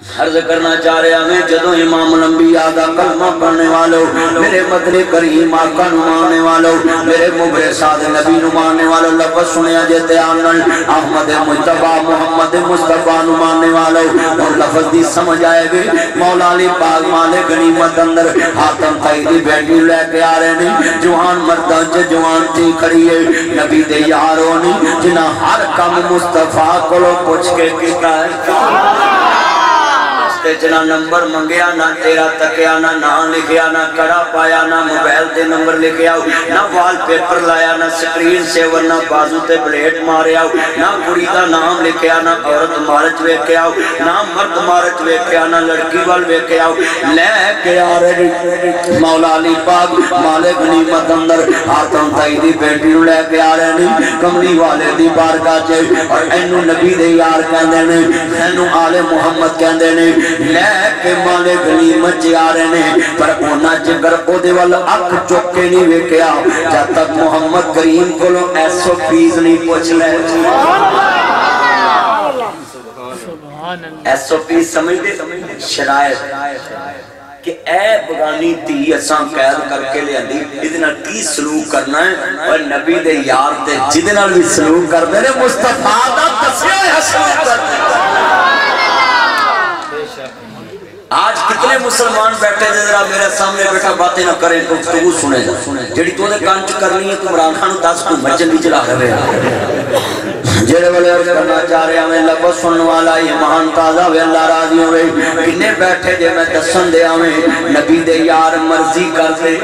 عرض کرنا چاہ رہے ہیں جدو امام الانبیاء دا کلمہ پڑھنے والوں میرے مدنی کریم آقا نو ماننے والوں میرے مبرے ساد نبی نو ماننے والوں لفظ سنیا جیتے آنن احمد مجتبہ محمد مصطفیٰ نو ماننے والوں اور لفظ دی سمجھ آئے گے مولا علی پاک مالے غنیمت اندر حاتم تائیدی بیٹی لے کے آ رہے نہیں جوان مردان چے جوان تھی کھڑی ہے نبی دے یارونی جنہ ہر کم مصطفیٰ کو لو پوچھ کے کیتا ہے جنا نمبر منگیا نہ تیرا تکیا نہ نام لکھیا نہ کڑا پایا نہ موبائل تے نمبر لکھیا نہ وال پیپر لایا نہ سکرین سیور نہ بازو تے بلیٹ ماریا نہ کڑی دا نام لکھیا نہ عورت مارچ ویکھیا نہ مرد مارچ ویکھیا نہ لڑکی وال ویکھیا لے کے آ رہے مولا علی پاک مالک غنیمت اندر حاتم تائیدی بیٹی نو لے کے آ رہے نہیں کملی والے دی بارگاہ چے اور اینو نبی دے یار کہندے نے اینو آل محمد کہندے نے لے کے مالے غنیمت جی آ رہے ہیں پر اونا جگر او دے والا اک چوکے نہیں ویکیا جب تک محمد کریم کو لو ایسو فیز نہیں پوچھ لے ایسو فیز سمجھ دے شرائط کہ اے بغانی تھی اساں قید کر کے لے اندی ادنا کی سلوک کرنا ہے اور نبی دے یار تے جدنا بھی سلوک کر دے مصطفیٰ دا تسیح ہے سلوک کر دے آج کتنے مسلمان بیٹھے دے ذرا میرے سامنے بیٹھا باتیں نہ کریں گفتگو سنے جا جڑی تو نے کانچ کرنی ہے تو عمران خان 10 کو مجن بھی چلا رہے ہیں جڑے والے عرض کرنا چاہ رہے ہمیں لفظ سننے والا یہ مہان تازہ ہوئے اللہ راضی ہوئے کنے بیٹھے دے میں دسن دے ہمیں نبی دے یار مرضی کرتے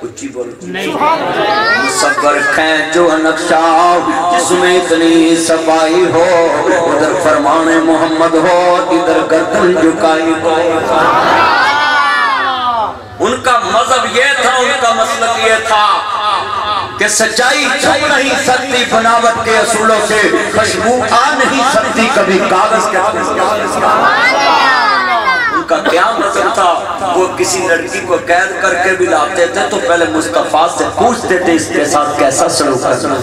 اچھی بول مصور کھین جو نقشہ جس میں اتنی صفائی ہو ادھر فرمان محمد ہو ادھر گردن جھکائی ہو ان کا مذہب یہ تھا ان کا مسلک یہ تھا کہ سچائی چھپ نہیں سکتی بناوٹ کے اصولوں سے خوشبو آ نہیں سکتی کبھی کاغذ کے کا کیا مطلب تھا وہ کسی لڑکی کو قید کر کے بھی لاتے تھے تو پہلے مصطفیٰ سے پوچھتے تھے اس کے ساتھ کیسا سلوک کرنا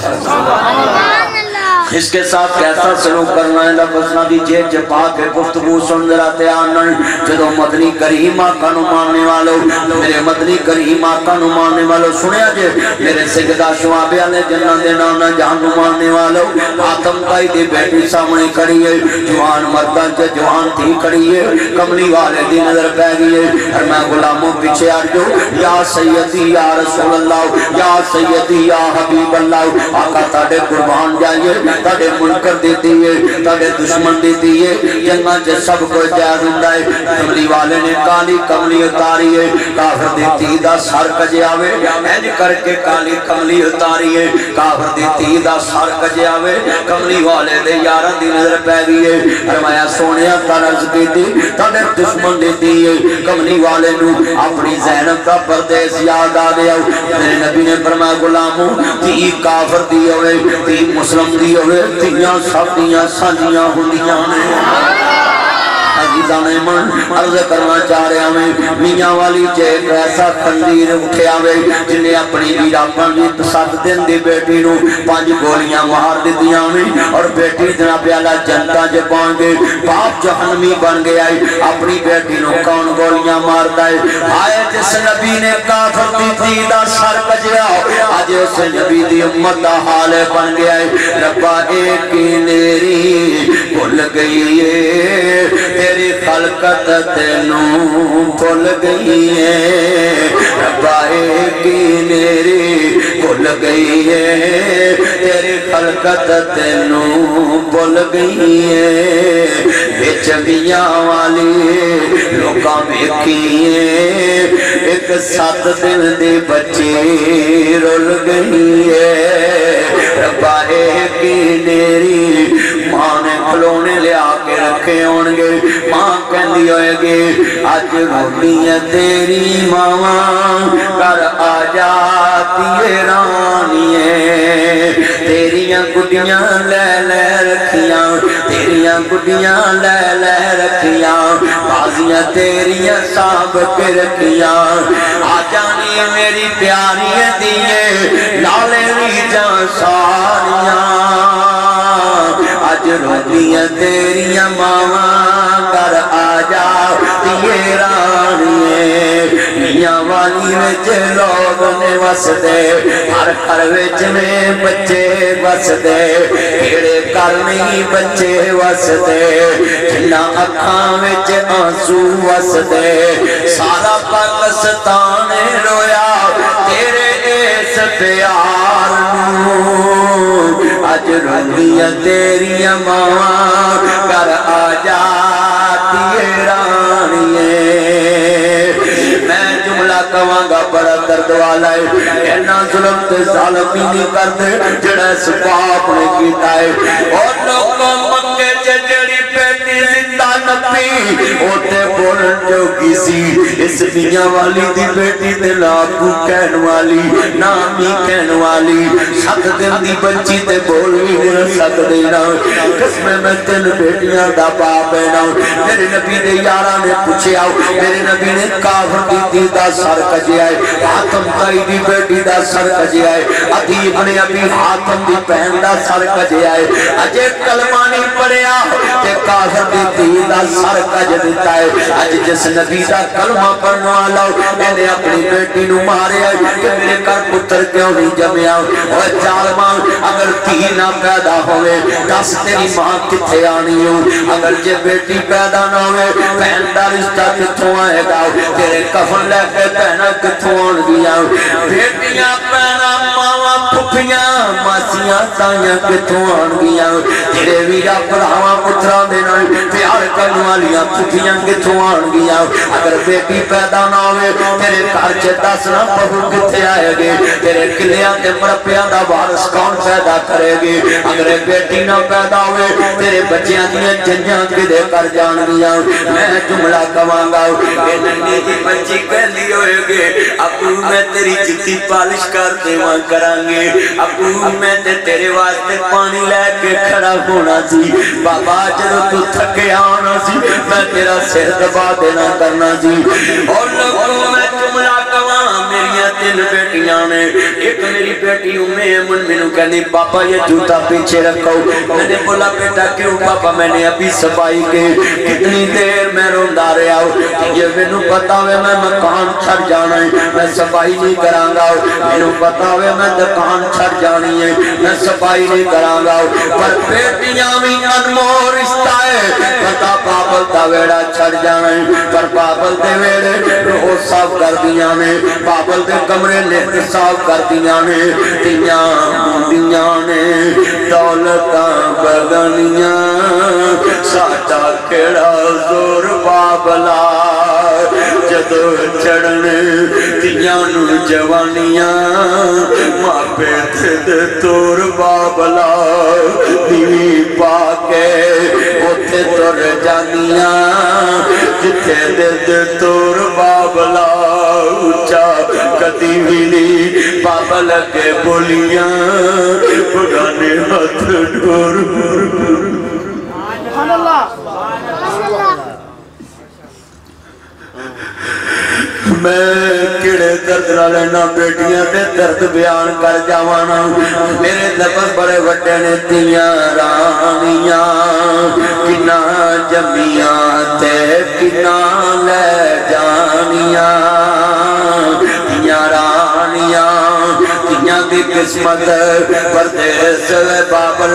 اس کے ساتھ کیسا سلوک کرنا ہے لفظ نہ دیجئے جپا کے گفتگو سن دراتے آنن جدو مدنی کریم آقا نو ماننے والو میرے مدنی کریم آقا نو ماننے والو سنیا جے میرے سجدہ شوابے آلے جنہ دینا نہ جہاں نو ماننے والو آتم تائی دی بیٹی سامنے کھڑی ہے جوان مردان چے جوان تھی کھڑی ہے کملی والے دی نظر پہ گئی ہے اور میں غلاموں پیچھے آجو یا سیدی یا رسول اللہ یا سیدی یا حبیب اللہ آقا تاڑے قربان جائیے تاڑے منکر دیتی ہے تاڑے دشمن دیتی ہے جنگاں چے سب کو جائز ہوتا ہے کملی والے نے کالی کملی اتاری ہے کافر دیتی دا سار کجے آوے اینج کر کے کالی کملی اتاری ہے کافر دیتی دا سار کجے آوے کملی والے دے یارہ دی نظر پہ گئی ہے فرمایا سونیا ترز دیتی تاڑے دشمن دیتی ہے کملی والے نو اپنی زینب کا پردیس یاد آ گیا میرے نبی نے فرمایا غلاموں تی کافر دی ہوئے تی مسلم دی ہوئے تیاں سب دیاں سانجیاں ہوندیاں نے عزیزان ایمان عرض کرنا چاہ رہے ہمیں میاں والی جے ایک ایسا خنزیر اٹھے آوے جنہیں اپنی بیراپن بھی 7 دن دی بیٹی نو 5 گولیاں مار دی دیا ہمیں اور بیٹی دنا پیالا جنتا جے پہنچ گئے باپ جہنمی بن گیا ہے اپنی بیٹی نو کون گولیاں مار دائے آئے جس نبی نے کافر دی تھی دا سر کجیا آج اس نبی دی امت دا حال بن گیا ہے ربا ایک نیری بھول گئی ہے تیری خلقت تینوں بھول گئی ہے ربا ایکی نیری بھول گئی ہے تیری خلقت تینوں بھول گئی ہے بیچ میاں والی لوکاں بیکھی ہے ایک 7 دن دی بچی رول گئی ہے ربا ایکی نیری ماں نے کھلونے لے آکے رکھے ہونگے ماں کہندی ہوئے گے آج روٹی ہے تیری ماں کر آ جاتی ہے رانیے تیریاں گڈیاں لے لے رکھیاں تیریاں گڈیاں لے لے رکھیاں بازیاں تیریاں سانب کے رکھیاں آ جانی میری پیاری دیئے لالے بھی جان ساریاں آج روٹیاں تیریاں ماما دیے رانیے میاں والی وچ لوگ نے وس دے ہر گھر وچ میں بچے وس دے کیڑے گھر نہیں بچے وس دے جنہ اکھاں وچ آنسو وس دے سارا پاکستان رویا تیرے اس پیار نوں اج روندیاں تیریاں ماواں گھر آ جاتی رانیے میں جملہ کہاں گا بڑا درد والا ہے اینا ظلم تے ظالمی نہیں کرتے جڑا اس باپ نے کیتا ہے اور لوگوں مکے جڑی بیٹی زندہ نپی ہوتے بولن جو کسی اس میاں والی دی بیٹی تے لاکو کہن والی نامی کہن والی سات دن دی بچی تے بول بھی نہیں سک دینا قسم میں تین بیٹیاں دا باپ ہے نا میرے نبی نے یارہ نے پوچھے آؤ میرے نبی نے کافر دی دا سر کجے آئے حاتم تائی دی بیٹی دا سر کجے آئے عدیب نے ابھی حاتم دی پہن دا سر کجے آئے اجے کلمانی پڑیا کہ کافر دی دا سر کج دیتا ہے اج جس نبی دا کلمہ پڑھنے والا میں نے اپنی بیٹی نو مارے کہ میرے گھر پتر کیوں نہیں جمیا اور ظالمان اگر تھی نہ پیدا ہوئے دس تیری ماں کتھے آنی ہوں اگر جے بیٹی پیدا نہ ہوئے بہن دا رشتہ کتھوں آئے گا تیرے کفن لے کے بہنا کتھوں آن گیا بیٹیاں بہنا ماما پھپیاں ماسیاں تائیاں کتھوں آن گیا تیرے ویرا پڑھاواں پترا دینا پیار کرنے والیاں پھپیاں کتھوں آن گیا اگر بیٹی پیدا نہ ہوئے تیرے گھر چے دس نہ بہو کتھے آئے گے تیرے قلعیاں تے مرپیاں دا وارث کون پیدا کرے گی اگر بیٹی نہ پیدا ہوئے تیرے بچیاں دیاں جنیاں کدے کر جان گیا میں جملہ کہاں گا کہ ننی دی بچی کہلی ہوئے گے ابو میں تیری جتی پالش کر دیواں کرانگے ابو میں تیرے واسطے پانی لے کے کھڑا ہونا سی بابا جدو تو تھکے آنا سی میں تیرا سر دبا دینا کرنا سی اور لوگوں میں جملہ کہاں میریاں تین بیٹیاں نے ایک میری بیٹی من منو کہنی پاپا یہ جوتا پیچھے رکھو میں نے بولا بیٹا کیوں پاپا میں نے ابھی صفائی کے کتنی دیر میں روندہ رہا ہوں یہ منو پتا ہوئے میں مکان چھڑ جانا ہے میں صفائی نہیں کرانگا منو پتا ہوئے میں دکان چھڑ جانی ہے میں صفائی نہیں کرانگا پر بیٹیاں بھی انمور رشتہ ہے پتا بابل دا ویڑا چھڑ جانا ہے پر بابل دے ویڑے روح صاف کر دیا نے بابل دے کمرے لکھ صاف کر دیا نے دیاں نے دولتاں بگنیاں ساٹا کڑا زور بابلا جدو چڑھنے دیاں نو جوانیاں ماپے تھے تور بابلا دیوی پاکے اوتھے تور جانیاں جتھے دے تور بابلا اچھا کدی بھی بابا لگے بولیاں بڑانے ہاتھ ڈور سبحان اللہ میں کڑے درد نہ لینا بیٹیاں دے درد بیان کر جاوانا میرے لفظ بڑے وڈے نے تیاں رانیاں کنا جمیاں تے کنا لے جانیاں تیاں رانیاں تیاں دی قسمت پردیس بابل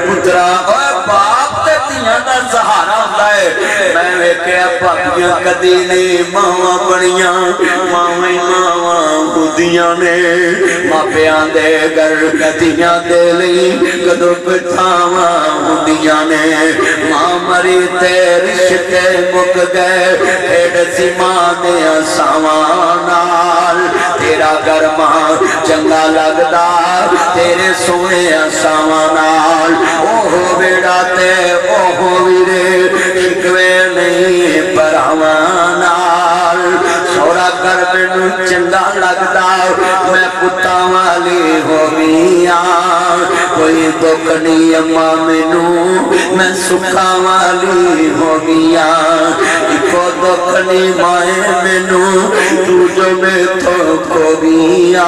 پترا اوے باپ تے تیاں دا سہارا ہوتا ہے میں ویکھے پاپیاں کدی نہیں ماواں بنیاں ماواں ہوندیاں نے ماپیاں دے گھر تیاں دے لئی کدو پٹھاواں ہوندیاں نے ماں مری تے رشتے مک گئے پھیڑ سی ماں دے ساواں نال تیرا گھر ماں چنگا لگدا تیرے سونے ساواں نال اوہ بیڑا تے اوہ ویرے شکوے نہیں پراواں نال سورا گھر مینوں چنگا لگدا میں پتاں والی ہو گیا کوئی دکھ نہیں اماں مینوں میں سکھاں والی ہو گیا کو دکھ نہیں مائیں مینوں تو جو میں تو کھو گیا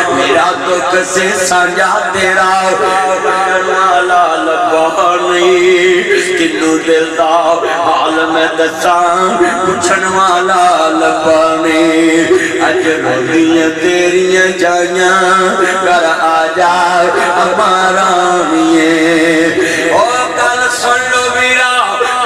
میرا دکھ سے سانجا تیرا والا لبا نہیں کنو دل دا حال میں دساں پوچھن والا لبانے اج روزیاں تیریاں جائیاں گھر آ جا ہمارا نیے او گل سن لو ویرا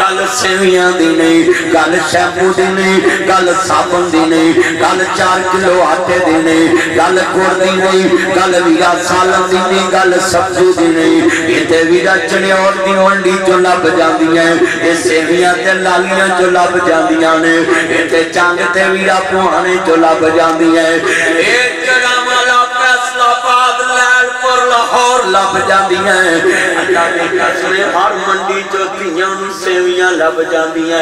گل سیویاں دی نہیں گل شیمپو دی نہیں گل صابن دی نہیں گل 4 کلو آٹے دی نہیں گل گڑ دی نہیں گل ویرا سالن دی نہیں گل سبزی دی نہیں یہ تے ویرا چنیور دی منڈی جو لب جاندیاں یہ سیویاں تے لالیاں جو لب جاندیاں نے یہ تے چانگ تے ویرا پوہانے جو لب جاندیاں ایک جگہ والا فیصلہ آباد لیل پر لاہور لب جاندیاں اللہ نے قسمیں ہر منڈی جو تیاں سیویاں لب جاندیاں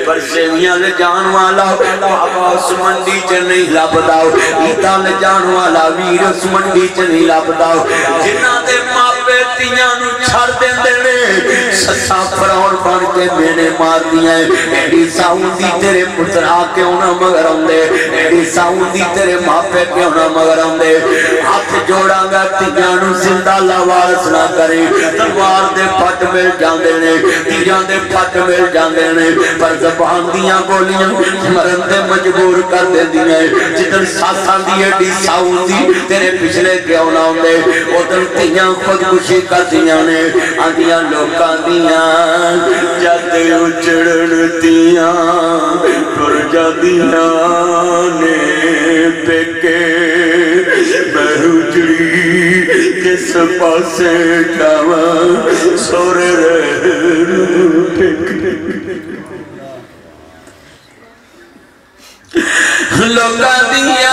پر سیویاں لے جان والا بابا اس منڈی چ نہیں لب داؤ عیدہ لے جان والا ویر اس منڈی چ نہیں لب داؤ جنہ دے ماپے تیاں نو چھڑ دیں دینے سسا فراؤن بن کے میں نے مار دیا ہے ایڈی ساؤندی تیرے پترا کیوں نہ مگر ہوندے ایڈی ساؤندی تیرے ماپے کیوں نہ مگر ہوندے ہاتھ جوڑا گا تیاں نو زندہ لوارس نہ کریں تلوار دے پھٹ مل جاندے نے تیاں دے پھٹ مل جاندے نے پر زبان دیاں گولیاں مرن دے مجبور کر دے دیئے جتن ساسان دی ایڈی ساؤندی تیرے پچھلے کیوں نہ ہوندے ادھر تیاں خودکشی کر دیاں نے آدیاں لوکاں دیاں جد اچڑن دیاں پر جادیاں نے پیکے بہجری کس پاسے جاواں سورے رہ پیکے لوکاں دیاں